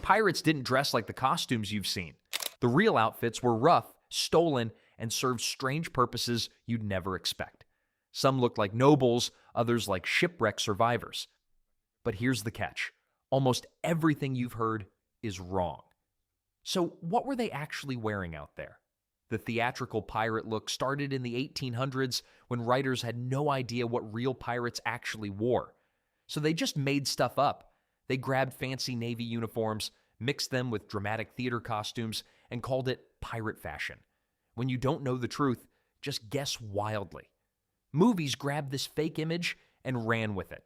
Pirates didn't dress like the costumes you've seen. The real outfits were rough, stolen, and served strange purposes you'd never expect. Some looked like nobles, others like shipwreck survivors. But here's the catch. Almost everything you've heard is wrong. So what were they actually wearing out there? The theatrical pirate look started in the 1800s when writers had no idea what real pirates actually wore. So they just made stuff up. They grabbed fancy Navy uniforms, mixed them with dramatic theater costumes, and called it pirate fashion. When you don't know the truth, just guess wildly. Movies grabbed this fake image and ran with it.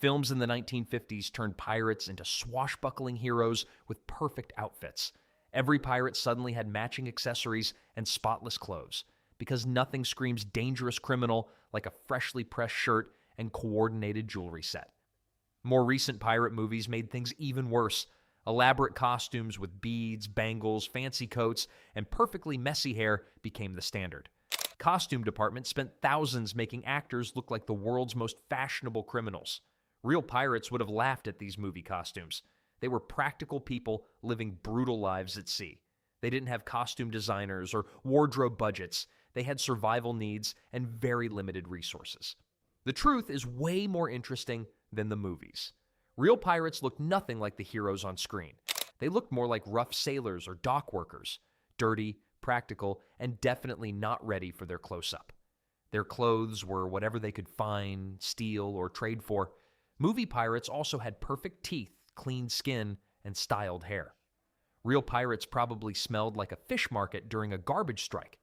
Films in the 1950s turned pirates into swashbuckling heroes with perfect outfits. Every pirate suddenly had matching accessories and spotless clothes, because nothing screams dangerous criminal like a freshly pressed shirt and coordinated jewelry set. More recent pirate movies made things even worse. Elaborate costumes with beads, bangles, fancy coats, and perfectly messy hair became the standard. Costume departments spent thousands making actors look like the world's most fashionable criminals. Real pirates would have laughed at these movie costumes. They were practical people living brutal lives at sea. They didn't have costume designers or wardrobe budgets. They had survival needs and very limited resources. The truth is way more interesting than the movies. Real pirates looked nothing like the heroes on screen. They looked more like rough sailors or dock workers, dirty, practical, and definitely not ready for their close-up. Their clothes were whatever they could find, steal, or trade for. Movie pirates also had perfect teeth, clean skin, and styled hair. Real pirates probably smelled like a fish market during a garbage strike.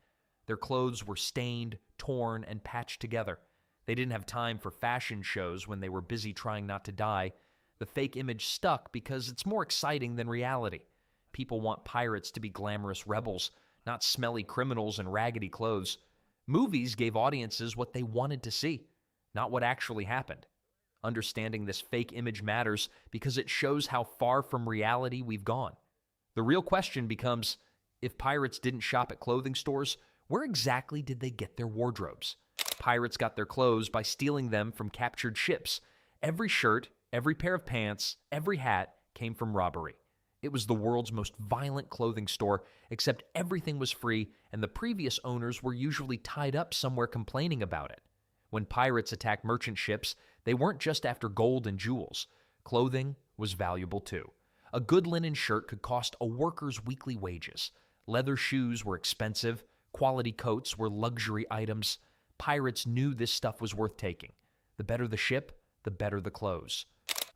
Their clothes were stained, torn, and patched together. They didn't have time for fashion shows when they were busy trying not to die. The fake image stuck because it's more exciting than reality. People want pirates to be glamorous rebels, not smelly criminals in raggedy clothes. Movies gave audiences what they wanted to see, not what actually happened. Understanding this fake image matters because it shows how far from reality we've gone. The real question becomes, if pirates didn't shop at clothing stores, where exactly did they get their wardrobes? Pirates got their clothes by stealing them from captured ships. Every shirt, every pair of pants, every hat came from robbery. It was the world's most violent clothing store, except everything was free and the previous owners were usually tied up somewhere complaining about it. When pirates attacked merchant ships, they weren't just after gold and jewels. Clothing was valuable too. A good linen shirt could cost a worker's weekly wages. Leather shoes were expensive. Quality coats were luxury items. Pirates knew this stuff was worth taking. The better the ship, the better the clothes.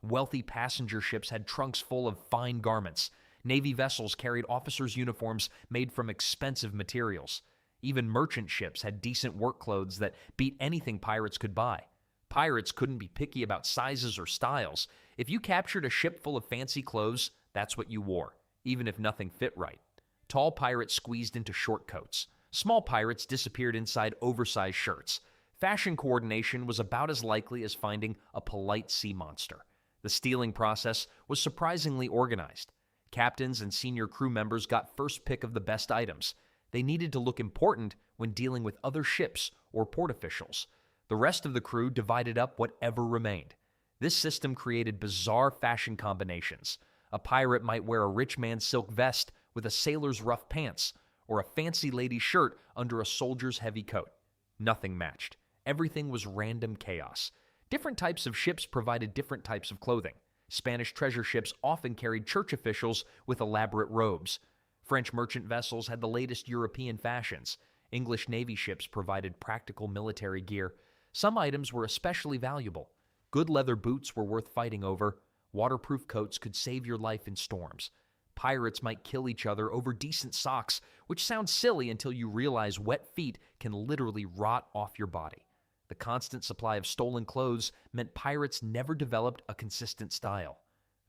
Wealthy passenger ships had trunks full of fine garments. Navy vessels carried officers' uniforms made from expensive materials. Even merchant ships had decent work clothes that beat anything pirates could buy. Pirates couldn't be picky about sizes or styles. If you captured a ship full of fancy clothes, that's what you wore, even if nothing fit right. Tall pirates squeezed into short coats. Small pirates disappeared inside oversized shirts. Fashion coordination was about as likely as finding a polite sea monster. The stealing process was surprisingly organized. Captains and senior crew members got first pick of the best items. They needed to look important when dealing with other ships or port officials. The rest of the crew divided up whatever remained. This system created bizarre fashion combinations. A pirate might wear a rich man's silk vest with a sailor's rough pants, or a fancy lady's shirt under a soldier's heavy coat. Nothing matched. Everything was random chaos. Different types of ships provided different types of clothing. Spanish treasure ships often carried church officials with elaborate robes. French merchant vessels had the latest European fashions. English Navy ships provided practical military gear. Some items were especially valuable. Good leather boots were worth fighting over. Waterproof coats could save your life in storms. Pirates might kill each other over decent socks, which sounds silly until you realize wet feet can literally rot off your body. The constant supply of stolen clothes meant pirates never developed a consistent style.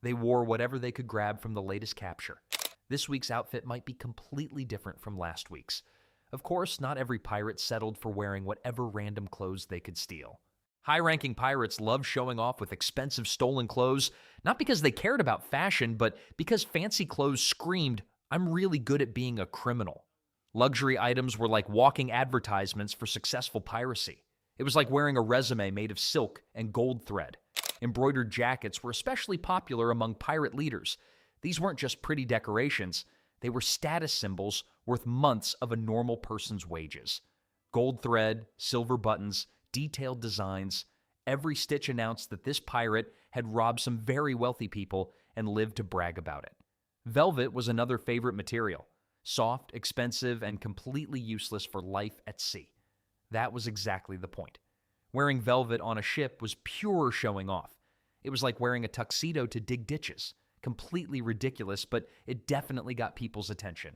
They wore whatever they could grab from the latest capture. This week's outfit might be completely different from last week's. Of course, not every pirate settled for wearing whatever random clothes they could steal. High-ranking pirates loved showing off with expensive stolen clothes, not because they cared about fashion, but because fancy clothes screamed, "I'm really good at being a criminal." Luxury items were like walking advertisements for successful piracy. It was like wearing a resume made of silk and gold thread. Embroidered jackets were especially popular among pirate leaders. These weren't just pretty decorations, they were status symbols worth months of a normal person's wages. Gold thread, silver buttons, detailed designs. Every stitch announced that this pirate had robbed some very wealthy people and lived to brag about it. Velvet was another favorite material. Soft, expensive, and completely useless for life at sea. That was exactly the point. Wearing velvet on a ship was pure showing off. It was like wearing a tuxedo to dig ditches. Completely ridiculous, but it definitely got people's attention.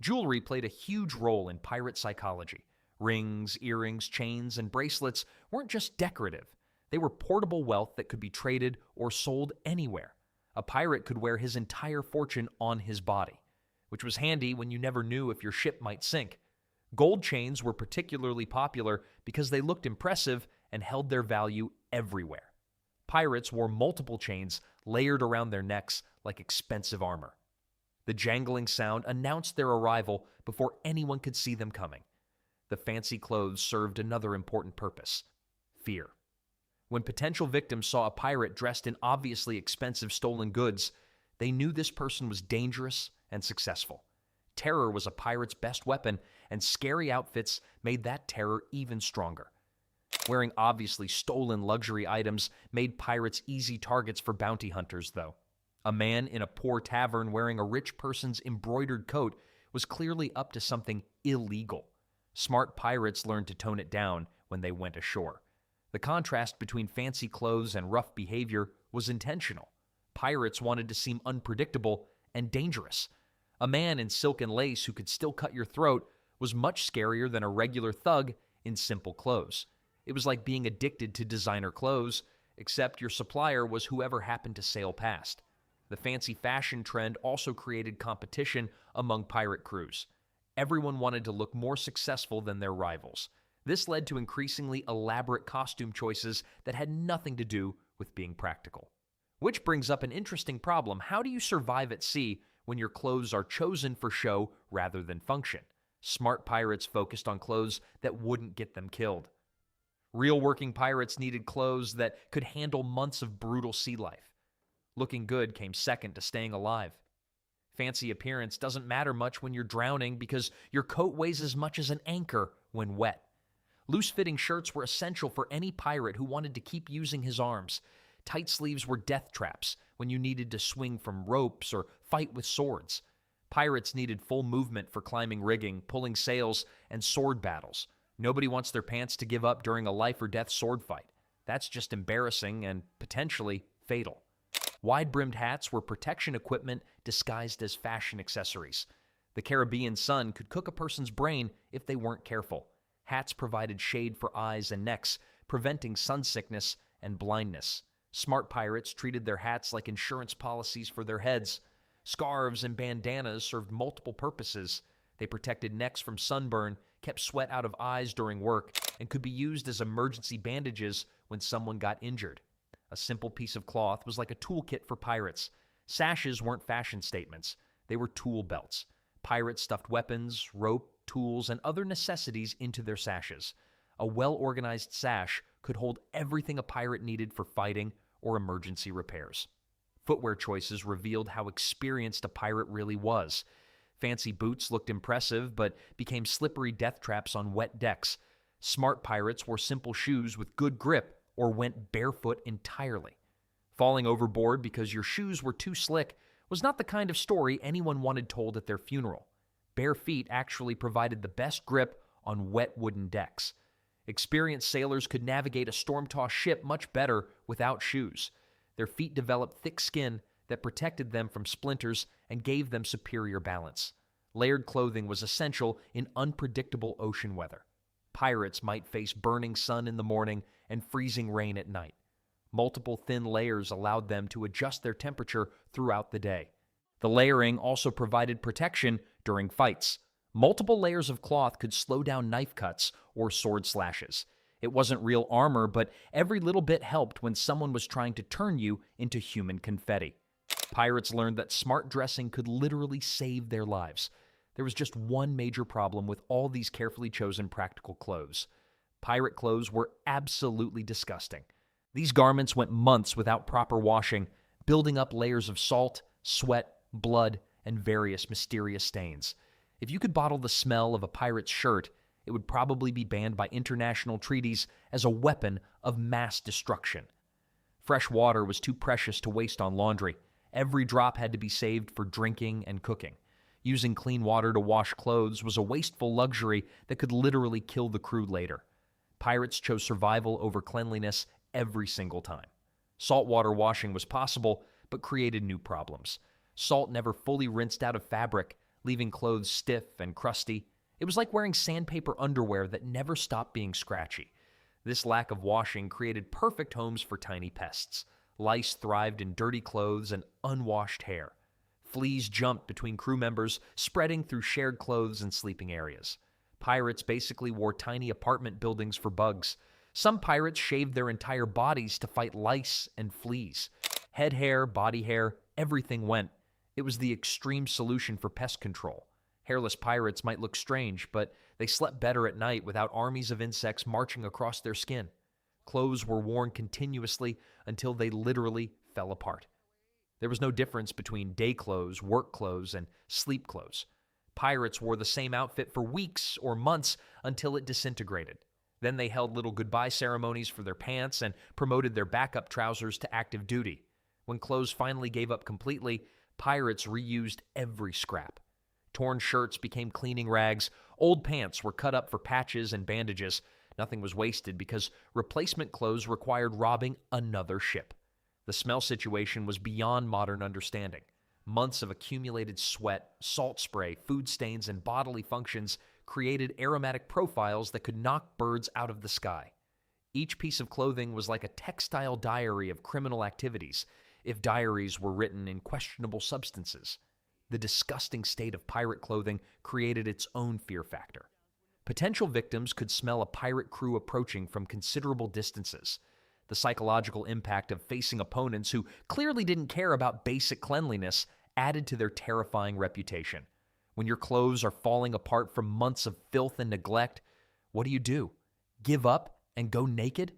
Jewelry played a huge role in pirate psychology. Rings, earrings, chains, and bracelets weren't just decorative. They were portable wealth that could be traded or sold anywhere. A pirate could wear his entire fortune on his body, which was handy when you never knew if your ship might sink. Gold chains were particularly popular because they looked impressive and held their value everywhere. Pirates wore multiple chains layered around their necks like expensive armor. The jangling sound announced their arrival before anyone could see them coming. The fancy clothes served another important purpose: fear. When potential victims saw a pirate dressed in obviously expensive stolen goods, they knew this person was dangerous and successful. Terror was a pirate's best weapon, and scary outfits made that terror even stronger. Wearing obviously stolen luxury items made pirates easy targets for bounty hunters, though. A man in a poor tavern wearing a rich person's embroidered coat was clearly up to something illegal. Smart pirates learned to tone it down when they went ashore. The contrast between fancy clothes and rough behavior was intentional. Pirates wanted to seem unpredictable and dangerous. A man in silk and lace who could still cut your throat was much scarier than a regular thug in simple clothes. It was like being addicted to designer clothes, except your supplier was whoever happened to sail past. The fancy fashion trend also created competition among pirate crews. Everyone wanted to look more successful than their rivals. This led to increasingly elaborate costume choices that had nothing to do with being practical. Which brings up an interesting problem. How do you survive at sea when your clothes are chosen for show rather than function? Smart pirates focused on clothes that wouldn't get them killed. Real working pirates needed clothes that could handle months of brutal sea life. Looking good came second to staying alive. Fancy appearance doesn't matter much when you're drowning because your coat weighs as much as an anchor when wet. Loose-fitting shirts were essential for any pirate who wanted to keep using his arms. Tight sleeves were death traps when you needed to swing from ropes or fight with swords. Pirates needed full movement for climbing rigging, pulling sails, and sword battles. Nobody wants their pants to give up during a life-or-death sword fight. That's just embarrassing and potentially fatal. Wide-brimmed hats were protection equipment disguised as fashion accessories. The Caribbean sun could cook a person's brain if they weren't careful. Hats provided shade for eyes and necks, preventing sun sickness and blindness. Smart pirates treated their hats like insurance policies for their heads. Scarves and bandanas served multiple purposes. They protected necks from sunburn, kept sweat out of eyes during work, and could be used as emergency bandages when someone got injured. A simple piece of cloth was like a toolkit for pirates. Sashes weren't fashion statements. They were tool belts. Pirates stuffed weapons, rope, tools, and other necessities into their sashes. A well-organized sash could hold everything a pirate needed for fighting or emergency repairs. Footwear choices revealed how experienced a pirate really was. Fancy boots looked impressive, but became slippery death traps on wet decks. Smart pirates wore simple shoes with good grip or went barefoot entirely. Falling overboard because your shoes were too slick was not the kind of story anyone wanted told at their funeral. Bare feet actually provided the best grip on wet wooden decks. Experienced sailors could navigate a storm-tossed ship much better without shoes. Their feet developed thick skin that protected them from splinters and gave them superior balance. Layered clothing was essential in unpredictable ocean weather. Pirates might face burning sun in the morning and freezing rain at night. Multiple thin layers allowed them to adjust their temperature throughout the day. The layering also provided protection during fights. Multiple layers of cloth could slow down knife cuts or sword slashes. It wasn't real armor, but every little bit helped when someone was trying to turn you into human confetti. Pirates learned that smart dressing could literally save their lives. There was just one major problem with all these carefully chosen practical clothes. Pirate clothes were absolutely disgusting. These garments went months without proper washing, building up layers of salt, sweat, blood, and various mysterious stains. If you could bottle the smell of a pirate's shirt, it would probably be banned by international treaties as a weapon of mass destruction. Fresh water was too precious to waste on laundry. Every drop had to be saved for drinking and cooking. Using clean water to wash clothes was a wasteful luxury that could literally kill the crew later. Pirates chose survival over cleanliness every single time. Saltwater washing was possible, but created new problems. Salt never fully rinsed out of fabric, leaving clothes stiff and crusty. It was like wearing sandpaper underwear that never stopped being scratchy. This lack of washing created perfect homes for tiny pests. Lice thrived in dirty clothes and unwashed hair. Fleas jumped between crew members, spreading through shared clothes and sleeping areas. Pirates basically wore tiny apartment buildings for bugs. Some pirates shaved their entire bodies to fight lice and fleas. Head hair, body hair, everything went. It was the extreme solution for pest control. Hairless pirates might look strange, but they slept better at night without armies of insects marching across their skin. Clothes were worn continuously until they literally fell apart. There was no difference between day clothes, work clothes, and sleep clothes. Pirates wore the same outfit for weeks or months until it disintegrated. Then they held little goodbye ceremonies for their pants and promoted their backup trousers to active duty. When clothes finally gave up completely, pirates reused every scrap. Torn shirts became cleaning rags. Old pants were cut up for patches and bandages. Nothing was wasted because replacement clothes required robbing another ship. The smell situation was beyond modern understanding. Months of accumulated sweat, salt spray, food stains, and bodily functions created aromatic profiles that could knock birds out of the sky. Each piece of clothing was like a textile diary of criminal activities, if diaries were written in questionable substances. The disgusting state of pirate clothing created its own fear factor. Potential victims could smell a pirate crew approaching from considerable distances. The psychological impact of facing opponents who clearly didn't care about basic cleanliness added to their terrifying reputation. When your clothes are falling apart from months of filth and neglect, what do? Give up and go naked?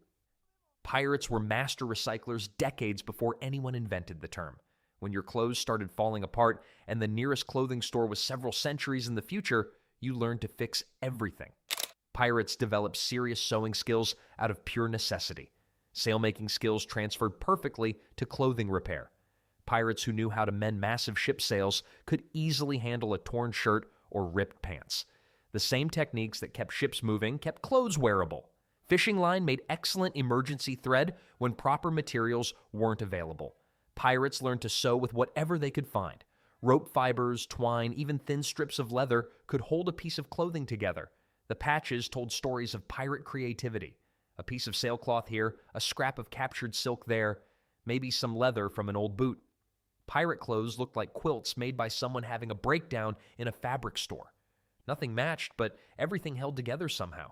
Pirates were master recyclers decades before anyone invented the term. When your clothes started falling apart and the nearest clothing store was several centuries in the future, you learned to fix everything. Pirates developed serious sewing skills out of pure necessity. Sailmaking skills transferred perfectly to clothing repair. Pirates who knew how to mend massive ship sails could easily handle a torn shirt or ripped pants. The same techniques that kept ships moving kept clothes wearable. Fishing line made excellent emergency thread when proper materials weren't available. Pirates learned to sew with whatever they could find. Rope fibers, twine, even thin strips of leather could hold a piece of clothing together. The patches told stories of pirate creativity. A piece of sailcloth here, a scrap of captured silk there, maybe some leather from an old boot. Pirate clothes looked like quilts made by someone having a breakdown in a fabric store. Nothing matched, but everything held together somehow.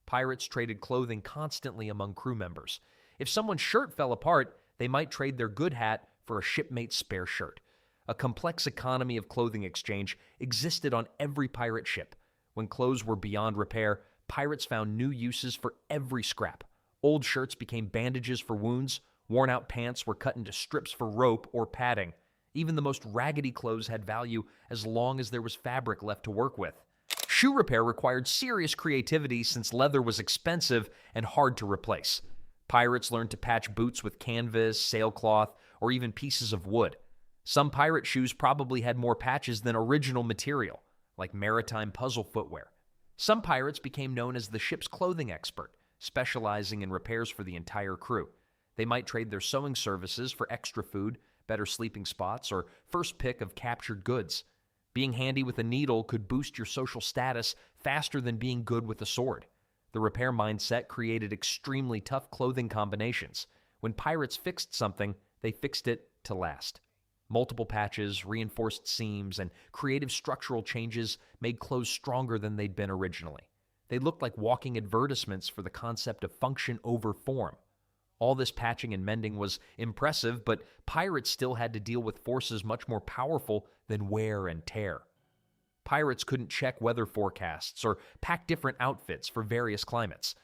Pirates traded clothing constantly among crew members. If someone's shirt fell apart, they might trade their good hat for a shipmate's spare shirt. A complex economy of clothing exchange existed on every pirate ship. When clothes were beyond repair, pirates found new uses for every scrap. Old shirts became bandages for wounds. Worn-out pants were cut into strips for rope or padding. Even the most raggedy clothes had value as long as there was fabric left to work with. Shoe repair required serious creativity since leather was expensive and hard to replace. Pirates learned to patch boots with canvas, sailcloth, or even pieces of wood. Some pirate shoes probably had more patches than original material, like maritime puzzle footwear. Some pirates became known as the ship's clothing expert, specializing in repairs for the entire crew. They might trade their sewing services for extra food, better sleeping spots, or first pick of captured goods. Being handy with a needle could boost your social status faster than being good with a sword. The repair mindset created extremely tough clothing combinations. When pirates fixed something, they fixed it to last. Multiple patches, reinforced seams, and creative structural changes made clothes stronger than they'd been originally. They looked like walking advertisements for the concept of function over form. All this patching and mending was impressive, but pirates still had to deal with forces much more powerful than wear and tear. Pirates couldn't check weather forecasts or pack different outfits for various climates.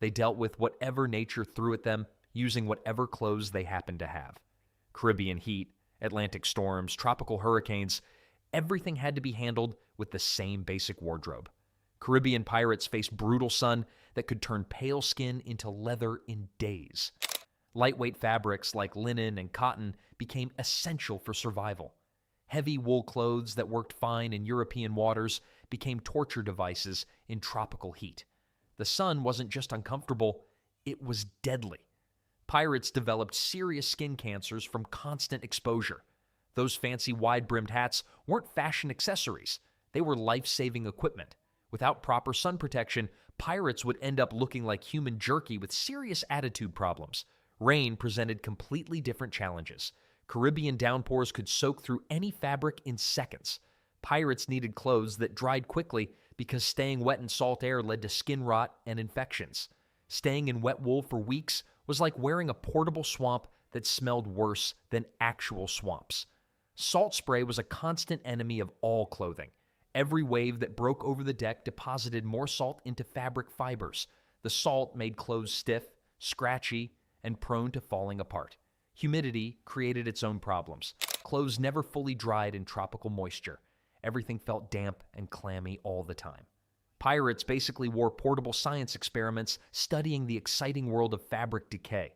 They dealt with whatever nature threw at them, using whatever clothes they happened to have. Caribbean heat, Atlantic storms, tropical hurricanes, everything had to be handled with the same basic wardrobe. Caribbean pirates faced brutal sun that could turn pale skin into leather in days. Lightweight fabrics like linen and cotton became essential for survival. Heavy wool clothes that worked fine in European waters became torture devices in tropical heat. The sun wasn't just uncomfortable, it was deadly. Pirates developed serious skin cancers from constant exposure. Those fancy wide-brimmed hats weren't fashion accessories. They were life-saving equipment. Without proper sun protection, pirates would end up looking like human jerky with serious attitude problems. Rain presented completely different challenges. Caribbean downpours could soak through any fabric in seconds. Pirates needed clothes that dried quickly because staying wet in salt air led to skin rot and infections. Staying in wet wool for weeks was like wearing a portable swamp that smelled worse than actual swamps. Salt spray was a constant enemy of all clothing. Every wave that broke over the deck deposited more salt into fabric fibers. The salt made clothes stiff, scratchy, and prone to falling apart. Humidity created its own problems. Clothes never fully dried in tropical moisture. Everything felt damp and clammy all the time. Pirates basically wore portable science experiments studying the exciting world of fabric decay.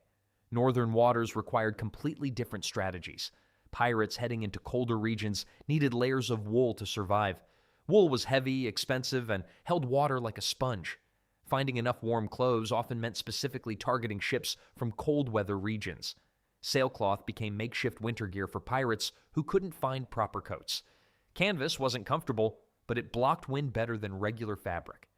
Northern waters required completely different strategies. Pirates heading into colder regions needed layers of wool to survive. Wool was heavy, expensive, and held water like a sponge. Finding enough warm clothes often meant specifically targeting ships from cold weather regions. Sailcloth became makeshift winter gear for pirates who couldn't find proper coats. Canvas wasn't comfortable, but it blocked wind better than regular fabric.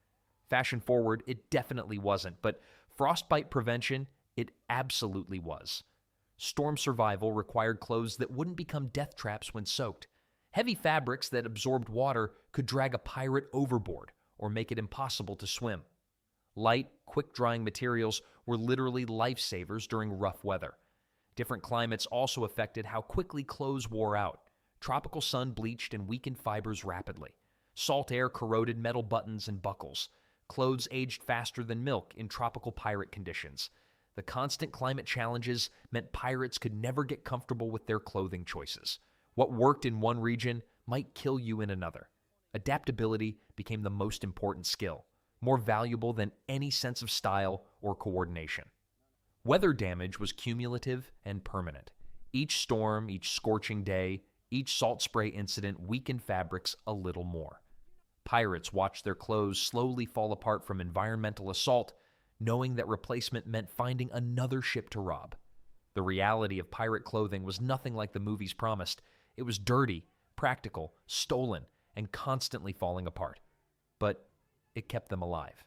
Fashion forward, it definitely wasn't, but frostbite prevention, it absolutely was. Storm survival required clothes that wouldn't become death traps when soaked. Heavy fabrics that absorbed water could drag a pirate overboard or make it impossible to swim. Light, quick-drying materials were literally lifesavers during rough weather. Different climates also affected how quickly clothes wore out. Tropical sun bleached and weakened fibers rapidly. Salt air corroded metal buttons and buckles. Clothes aged faster than milk in tropical pirate conditions. The constant climate challenges meant pirates could never get comfortable with their clothing choices. What worked in one region might kill you in another. Adaptability became the most important skill, more valuable than any sense of style or coordination. Weather damage was cumulative and permanent. Each storm, each scorching day, each salt spray incident weakened fabrics a little more. Pirates watched their clothes slowly fall apart from environmental assault, knowing that replacement meant finding another ship to rob. The reality of pirate clothing was nothing like the movies promised. It was dirty, practical, stolen, and constantly falling apart. But it kept them alive.